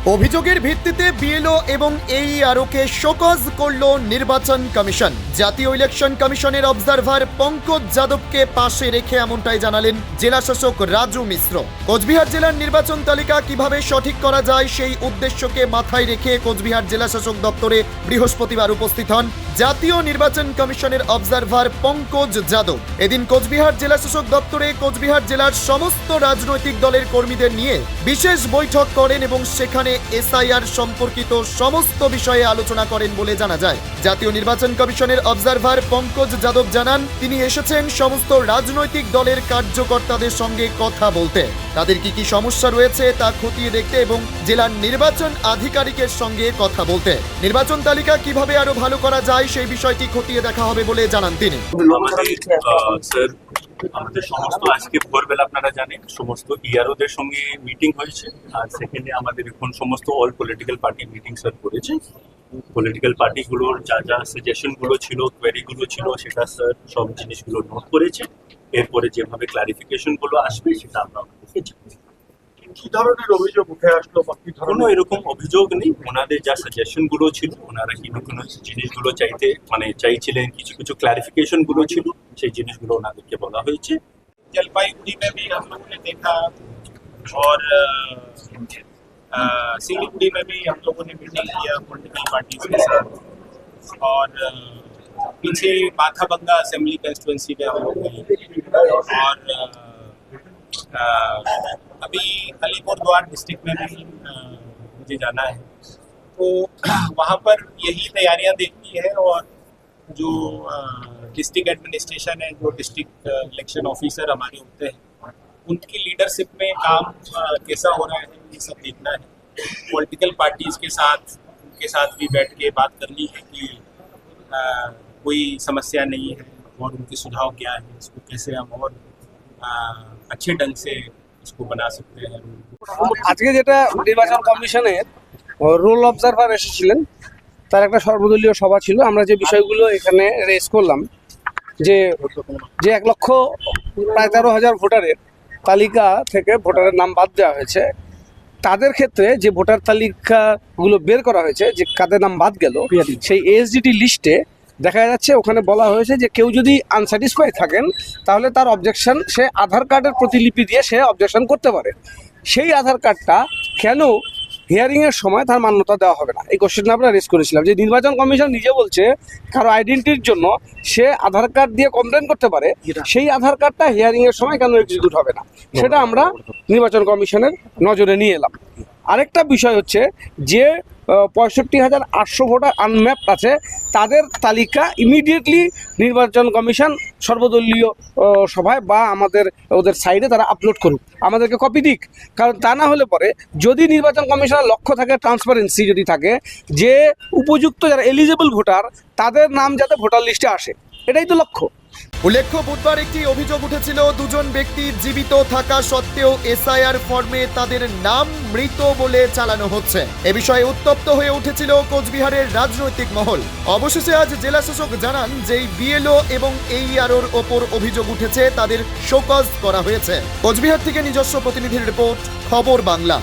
অভিযোগের ভিত্তিতে বিএলও এবং এইআরওকে শোকজ করল নির্বাচন কমিশন। জাতীয় ইলেকশন কমিশনের অবজারভার পঙ্কজ যাদবকে পাশে রেখে এমনটাই জানালেন জেলা শাসক রাজু মিশ্র। কোচবিহার জেলার নির্বাচন তালিকা কিভাবে সঠিক করা যায় সেই উদ্দেশ্যকে মাথায় রেখে কোচবিহার জেলা শাসক দপ্তরে বৃহস্পতিবার উপস্থিত হন জাতীয় নির্বাচন কমিশনের অবজারভার পঙ্কজ যাদব। এদিন কোচবিহার জেলা শাসক দপ্তরে কোচবিহার জেলার সমস্ত রাজনৈতিক দলের কর্মীদের নিয়ে বিশেষ বৈঠক করেন এবং সেখানে এসআইআর সম্পর্কিত সমস্ত বিষয়ে আলোচনা করেন বলে জানা যায়। জাতীয় নির্বাচন কমিশনের অবজারভার পঙ্কজ যাদব জানান, তিনি এসেছেন সমস্ত রাজনৈতিক দলের কার্যকর্তাদের সঙ্গে কথা বলতে, তাদের কি কি সমস্যা রয়েছে তা খতিয়ে দেখতে এবং জেলার নির্বাচন আধিকারিকের সঙ্গে কথা বলতে। নির্বাচন তালিকা কিভাবে আরো ভালো করা যায় সেই বিষয়টি খতিয়ে দেখা হবে বলে জানান তিনি। আমাদের সমস্ত আজকে ভোরবেলা আপনারা জানেন সমস্ত ইআরওদের সঙ্গে মিটিং হয়েছে, আর সেকেন্ডে আমাদের এখন সমস্ত all political party meeting sir করেছে। পলিটিক্যাল পার্টিগুলোর যা যা সাজেশনগুলো ছিল, কোয়েরিগুলো ছিল, সেটা স্যার সব জিনিসগুলো নোট করেছে। এরপরে যেভাবে ক্লারিফিকেশনগুলো আসবে সেটা আমরা দেখেছি। কি ধরনের অভিযোগ উঠে আসলো বা কি কোনো ধরনের এরকম অভিযোগ নেই। ওনাদের যা সাজেশনগুলো ছিল, ওনারা কোনো জিনিসগুলো চাইছিলেন, কিছু কিছু ক্লারিফিকেশন গুলো ছিল, সেই জিনিসগুলো ওনাদেরকে বলা হয়েছে। जलपाईगुड़ी में भी हम लोगों ने देखा और सिलीगुड़ी में भी हम लोगों ने मीटिंग किया पॉलिटिकल पार्टीज के साथ, और पीछे माथाबंगा असेंबली कंस्टिट्यूंसी में हम लोग गए, और अभी अलीपुरद्वार डिस्ट्रिक्ट में भी मुझे जाना है, तो वहाँ पर यही तैयारियां देखनी है। और जो डिस्ट्रिक्ट एडमिनिस्ट्रेशन है, जो डिस्ट्रिक्ट इलेक्शन ऑफिसर हमारे होते हैं, उनकी लीडरशिप में काम कैसा हो रहा है ये सब देखना है। पॉलिटिकल पार्टीज के साथ भी बैठ के बात करनी है कि कोई समस्या नहीं है और उनके सुझाव क्या है, इसको कैसे हम और अच्छे ढंग से इसको बना सकते हैं। আজকে যেটা নির্বাচন কমিশনের রোল অবজারভার এসেছিলেন, তার একটা সর্বদলীয় সভা ছিল। আমরা যে বিষয়গুলো এখানে রেজ করলাম, যে 1,13,000 ভোটারের তালিকা থেকে ভোটারের নাম বাদ দেওয়া হয়েছে, তাদের ক্ষেত্রে যে ভোটার তালিকাগুলো বের করা হয়েছে, যে কাদের নাম বাদ গেল, সেই এসডিটি লিস্টে দেখা যাচ্ছে ওখানে বলা হয়েছে যে কেউ যদি আনস্যাটিসফাই থাকেন তাহলে তার অবজেকশন, সে আধার কার্ডের প্রতিলিপি দিয়ে সে অবজেকশন করতে পারে। সেই আধার কার্ডটা কেন হিয়ারিংয়ের সময় তার মান্যতা দেওয়া হবে না, এই কোশ্চেনটা আমরা রেজ করেছিলাম। যে নির্বাচন কমিশন নিজে বলছে কারো আইডেন্টিটির জন্য সে আধার কার্ড দিয়ে কমপ্লেন করতে পারে, সেই আধার কার্ডটা হিয়ারিংয়ের সময় কেন এক্সিকিউট হবে না, সেটা আমরা নির্বাচন কমিশনের নজরে নিয়ে এলাম। আরেকটা বিষয় হচ্ছে যে 65,800 ভোটার আনম্যাপড আছে, তাদের তালিকা ইমিডিয়েটলি নির্বাচন কমিশন সর্বদলীয় সভায় বা ওদের সাইডে তারা আপলোড করুক, আমাদেরকে কপি দিক। কারণ তা না হলে পরে যদি নির্বাচন কমিশনের লক্ষ্য থাকে, ট্রান্সপারেন্সি যদি থাকে, যে উপযুক্ত যারা এলিজিবল ভোটার তাদের নাম যাতে ভোটার লিস্টে আসে, এটাই তো লক্ষ্য। উল্লেখ্য, বুধবার একটি অভিযোগ উঠেছিল দুজন ব্যক্তি জীবিত থাকা সত্ত্বেও এসআইআর ফর্মে তাদের নাম মৃত বলে চালানো হচ্ছে। এ বিষয়ে উত্তপ্ত হয়ে উঠেছিল কোচবিহারের রাজনৈতিক মহল। অবশেষে আজ জেলা শাসক জানান যে বিএলও এবং এইআরওর ওপর অভিযোগ উঠেছে তাদের শোকজ করা হয়েছে। কোচবিহার থেকে নিজস্ব প্রতিনিধির রিপোর্ট, খবর বাংলা।